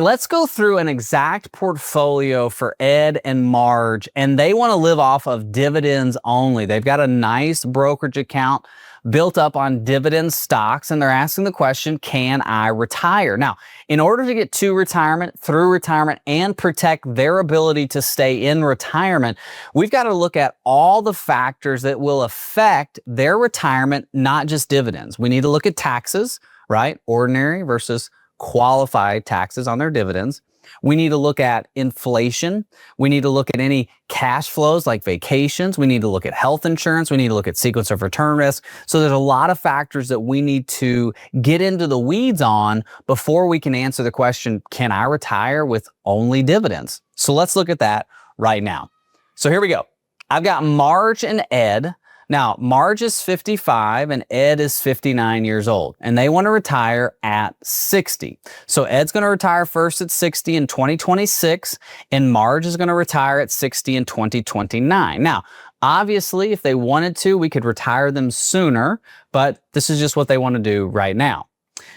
Let's go through an exact portfolio for Ed and Marge, and they want to live off of dividends only. They've got a nice brokerage account built up on dividend stocks, and they're asking the question, can I retire? Now, in order to get to retirement, through retirement, and protect their ability to stay in retirement, we've got to look at all the factors that will affect their retirement, not just dividends. We need to look at taxes, right? Ordinary versus qualified taxes on their dividends. We need to look at inflation. We need to look at any cash flows like vacations. We need to look at health insurance. We need to look at sequence of return risk. So there's a lot of factors that we need to get into the weeds on before we can answer the question, can I retire with only dividends? So let's look at that right now. So here we go. I've got Marge and Ed. Now, Marge is 55 and Ed is 59 years old, and they want to retire at 60. So Ed's going to retire first at 60 in 2026, and Marge is going to retire at 60 in 2029. Now, obviously, if they wanted to, we could retire them sooner, but this is just what they want to do right now.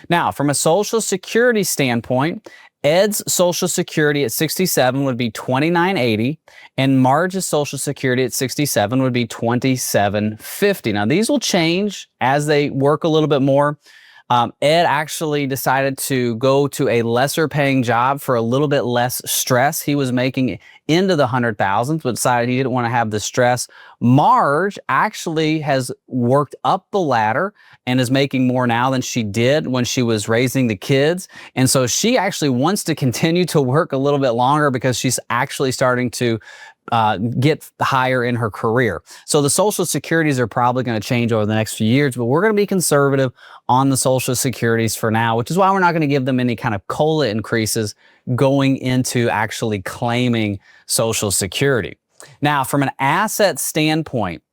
Now, from a Social Security standpoint, Ed's Social Security at 67 would be $2,980, and Marge's Social Security at 67 would be $2,750. Now, these will change as they work a little bit more. Ed actually decided to go to a lesser paying job for a little bit less stress. He was making into the 100,000s, but decided he didn't want to have the stress. Marge actually has worked up the ladder and is making more now than she did when she was raising the kids. And so she actually wants to continue to work a little bit longer because she's actually starting to get higher in her career. So the Social Securities are probably going to change over the next few years, but we're going to be conservative on the Social Securities for now, which is why we're not going to give them any kind of COLA increases going into actually claiming Social Security. Now, from an asset standpoint,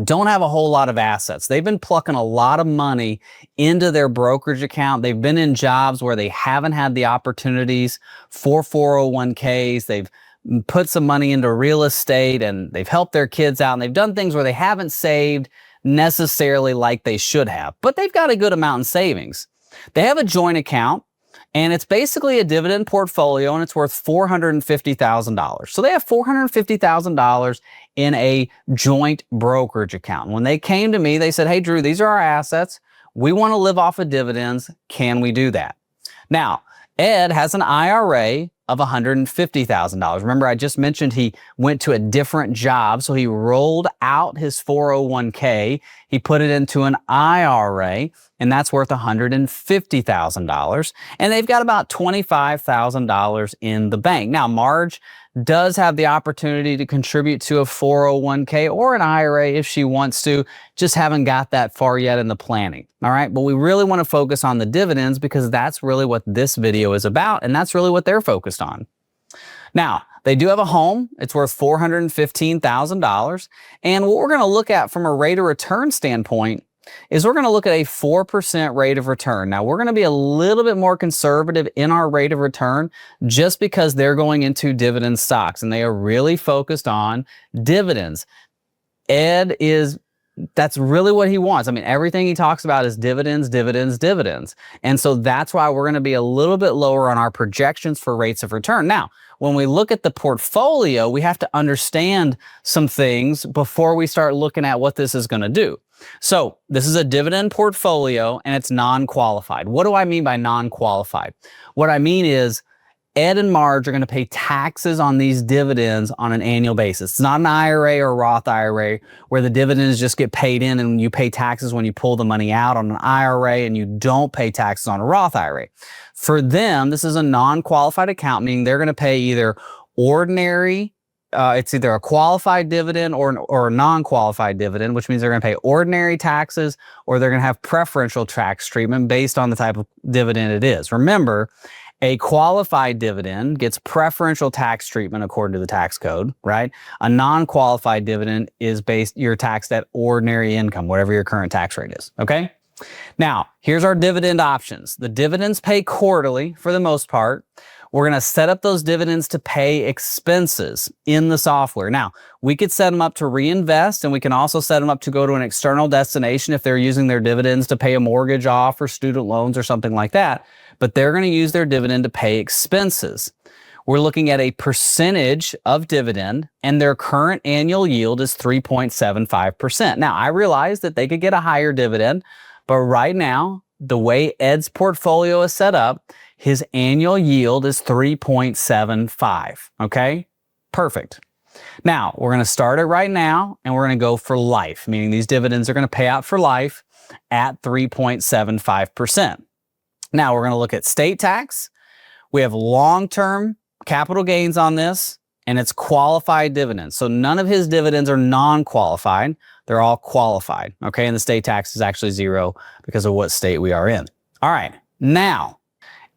don't have a whole lot of assets. They've been plucking a lot of money into their brokerage account. They've been in jobs where they haven't had the opportunities for 401ks. They've put some money into real estate, and they've helped their kids out, and they've done things where they haven't saved necessarily like they should have, but they've got a good amount in savings. They have a joint account, and it's basically a dividend portfolio, and it's worth $450,000. So they have $450,000 in a joint brokerage account. When they came to me, they said, hey, Drew, these are our assets. We want to live off of dividends. Can we do that? Now, Ed has an IRA of $150,000. Remember, I just mentioned he went to a different job, so he rolled out his 401k, he put it into an IRA, and that's worth $150,000. And they've got about $25,000 in the bank. Now, Marge does have the opportunity to contribute to a 401k or an IRA if she wants to, just haven't got that far yet in the planning. All right, but we really want to focus on the dividends because that's really what this video is about, and that's really what they're focused on. Now, they do have a home. It's worth $415,000. And what we're going to look at from a rate of return standpoint is we're going to look at a 4% rate of return. Now, we're going to be a little bit more conservative in our rate of return just because they're going into dividend stocks, and they are really focused on dividends. Ed that's really what he wants. I mean, everything he talks about is dividends, dividends, dividends. And so that's why we're going to be a little bit lower on our projections for rates of return. Now, when we look at the portfolio, we have to understand some things before we start looking at what this is going to do. So this is a dividend portfolio, and it's non-qualified. What do I mean by non-qualified? What I mean is Ed and Marge are going to pay taxes on these dividends on an annual basis. It's not an IRA or a Roth IRA where the dividends just get paid in and you pay taxes when you pull the money out on an IRA, and you don't pay taxes on a Roth IRA. For them, this is a non-qualified account, meaning they're going to pay either ordinary, it's either a qualified dividend or a non-qualified dividend, which means they're going to pay ordinary taxes, or they're going to have preferential tax treatment based on the type of dividend it is. Remember, a qualified dividend gets preferential tax treatment according to the tax code, right? A non-qualified dividend is you're taxed at ordinary income, whatever your current tax rate is, okay? Now, here's our dividend options. The dividends pay quarterly for the most part. We're going to set up those dividends to pay expenses in the software. Now, we could set them up to reinvest, and we can also set them up to go to an external destination if they're using their dividends to pay a mortgage off or student loans or something like that. but they're going to use their dividend to pay expenses. We're looking at a percentage of dividend, and their current annual yield is 3.75%. Now, I realize that they could get a higher dividend, but right now, the way Ed's portfolio is set up, his annual yield is 3.75. Okay? Perfect. Now, we're going to start it right now, and we're going to go for life, meaning these dividends are going to pay out for life at 3.75%. Now, we're going to look at state tax. We have long-term capital gains on this, and it's qualified dividends. So none of his dividends are non-qualified. They're all qualified, okay? And the state tax is actually zero because of what state we are in. All right, now,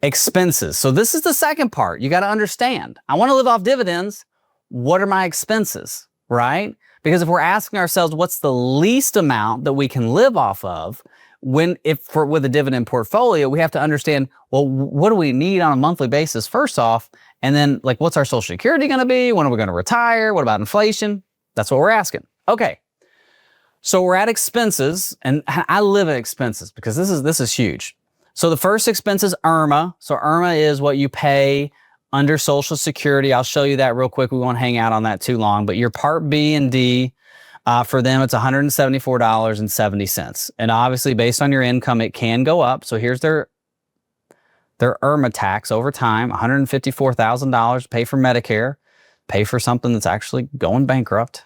expenses. So this is the second part. You got to understand. I want to live off dividends. What are my expenses, right? Because if we're asking ourselves what's the least amount that we can live off of, with a dividend portfolio, we have to understand, well, what do we need on a monthly basis first off? And then, like, what's our Social Security going to be? When are we going to retire? What about inflation? That's what we're asking. Okay. So we're at expenses, and I live at expenses because this is huge. So the first expense is IRMA. So IRMA is what you pay under Social Security. I'll show you that real quick. We won't hang out on that too long, but your Part B and D, for them, it's $174.70. And obviously, based on your income, it can go up. So here's their IRMA tax over time, $154,000 to pay for Medicare, pay for something that's actually going bankrupt.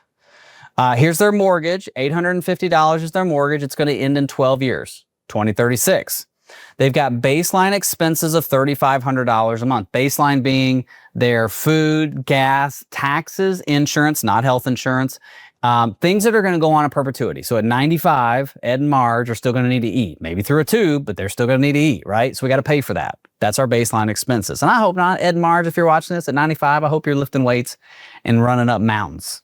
Here's their mortgage, $850 is their mortgage. It's going to end in 12 years, 2036. They've got baseline expenses of $3,500 a month. Baseline being their food, gas, taxes, insurance, not health insurance, things that are going to go on in perpetuity. So at 95, Ed and Marge are still going to need to eat, maybe through a tube, but they're still going to need to eat, right? So we got to pay for that. That's our baseline expenses. And I hope not, Ed and Marge, if you're watching this at 95, I hope you're lifting weights and running up mountains.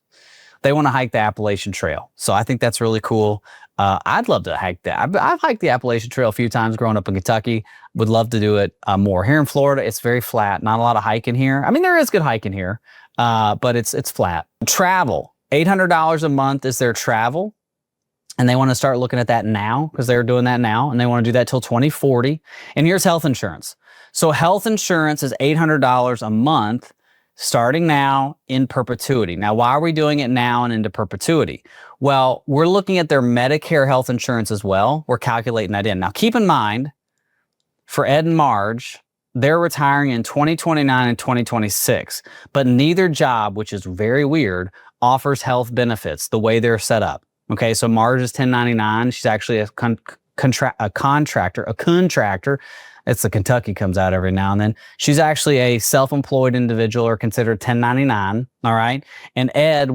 They want to hike the Appalachian Trail. So I think that's really cool. I'd love to hike that. I've hiked the Appalachian Trail a few times growing up in Kentucky. Would love to do it more. Here in Florida, it's very flat. Not a lot of hiking here. I mean, there is good hiking here, but it's flat. Travel, $800 a month is their travel. And they want to start looking at that now because they're doing that now. And they want to do that till 2040. And here's health insurance. So health insurance is $800 a month starting now in perpetuity. Now, why are we doing it now and into perpetuity? Well, we're looking at their Medicare health insurance as well. We're calculating that in. Now, keep in mind, for Ed and Marge, they're retiring in 2029 and 2026, but neither job, which is very weird, offers health benefits the way they're set up. Okay, so Marge is 1099. She's actually a contractor. It's the Kentucky comes out every now and then. She's actually a self-employed individual or considered 1099, all right? And Ed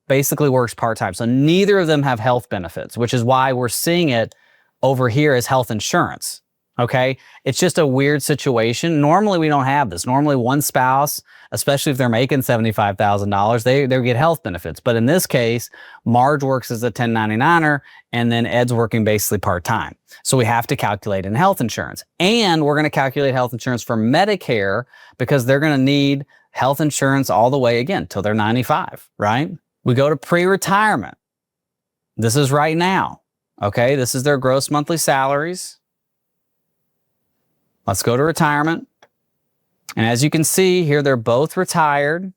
basically works part-time. So neither of them have health benefits, which is why we're seeing it over here as health insurance, okay? It's just a weird situation. Normally, we don't have this. Normally, one spouse, especially if they're making $75,000, they get health benefits. But in this case, Marge works as a 1099er, and then Ed's working basically part-time. So we have to calculate in health insurance. And we're going to calculate health insurance for Medicare because they're going to need health insurance all the way again till they're 95, right? We go to pre-retirement. This is right now, okay? This is their gross monthly salaries. Let's go to retirement. And as you can see here, they're both retired.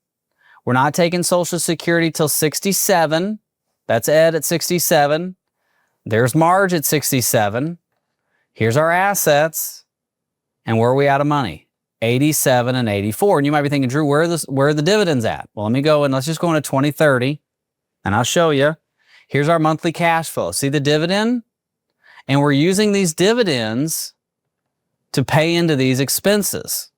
We're not taking Social Security till 67. That's Ed at 67. There's Marge at 67. Here's our assets. And where are we out of money? 87 and 84. And you might be thinking, Drew, where are the dividends at? Well, let me go and let's just go into 2030 and I'll show you. Here's our monthly cash flow. See the dividend? And we're using these dividends to pay into these expenses.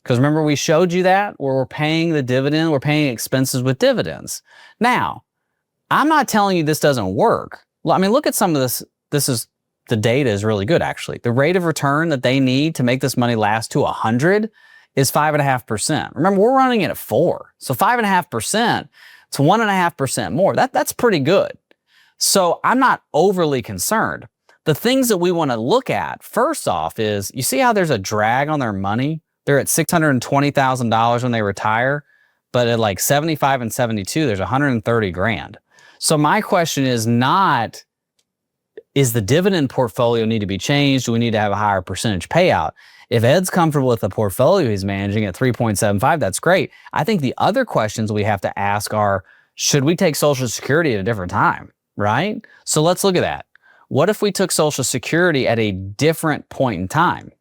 Because remember we showed you that where we're paying the dividend, we're paying expenses with dividends. Now, I'm not telling you this doesn't work. I mean, look at some of this. The data is really good, actually. The rate of return that they need to make this money last to 100 is 5.5%. Remember, we're running it at 4. So 5.5%, it's 1.5% more. That's pretty good. So I'm not overly concerned. The things that we want to look at, first off, is you see how there's a drag on their money? They're at $620,000 when they retire, but at like 75 and 72, there's 130 grand. So my question is not, Is the dividend portfolio need to be changed? Do we need to have a higher percentage payout? If Ed's comfortable with the portfolio he's managing at 3.75, that's great. I think the other questions we have to ask are, should we take Social Security at a different time, right? So let's look at that. What if we took Social Security at a different point in time?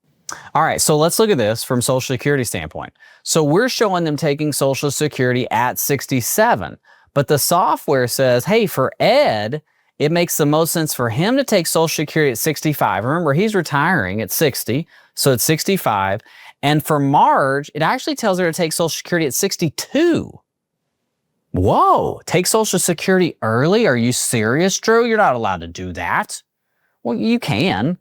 All right, so let's look at this from Social Security standpoint. So we're showing them taking Social Security at 67, but the software says, hey, for Ed, it makes the most sense for him to take Social Security at 65. Remember, he's retiring at 60, so it's 65. And for Marge, it actually tells her to take Social Security at 62. Whoa, take Social Security early? Are you serious, Drew? You're not allowed to do that. Well, you can,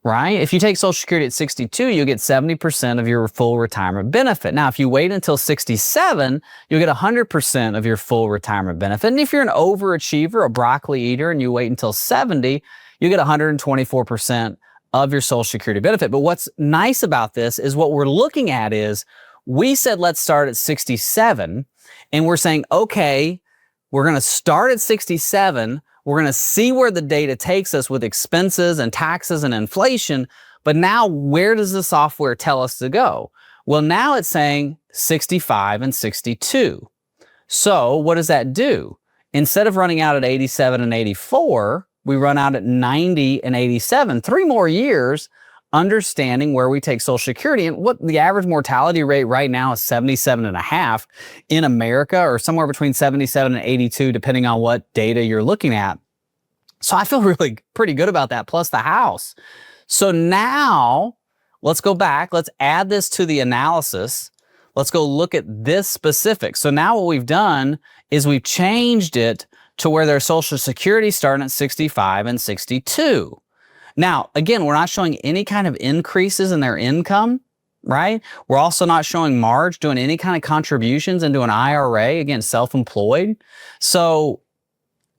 right? If you take Social Security at 62, you'll get 70% of your full retirement benefit. Now, if you wait until 67, you'll get 100% of your full retirement benefit. And if you're an overachiever, a broccoli eater, and you wait until 70, you get 124% of your Social Security benefit. But what's nice about this is what we're looking at is, we said let's start at 67, and we're saying, okay, we're going to start at 67. We're going to see where the data takes us with expenses and taxes and inflation. But now, where does the software tell us to go? Well, now it's saying 65 and 62. So what does that do? Instead of running out at 87 and 84, we run out at 90 and 87. 3 more years understanding where we take Social Security. And what the average mortality rate right now is 77.5 in America, or somewhere between 77 and 82, depending on what data you're looking at. So I feel really pretty good about that, plus the house. So now let's go back. Let's add this to the analysis. Let's go look at this specific. So now what we've done is we've changed it to where their Social Security starting at 65 and 62. Now, again, we're not showing any kind of increases in their income, right? We're also not showing Marge doing any kind of contributions into an IRA, again, self-employed. So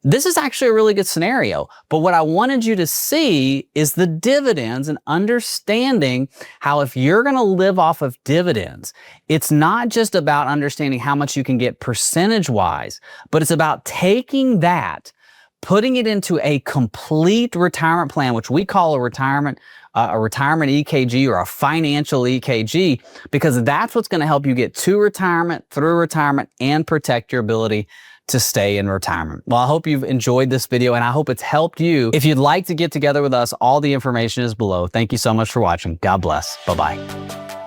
this is actually a really good scenario. But what I wanted you to see is the dividends and understanding how, if you're going to live off of dividends, it's not just about understanding how much you can get percentage-wise, but it's about taking that, putting it into a complete retirement plan, which we call a retirement EKG, or a financial EKG, because that's what's going to help you get to retirement, through retirement, and protect your ability to stay in retirement. Well, I hope you've enjoyed this video, and I hope it's helped you. If you'd like to get together with us, all the information is below. Thank you so much for watching. God bless. Bye-bye.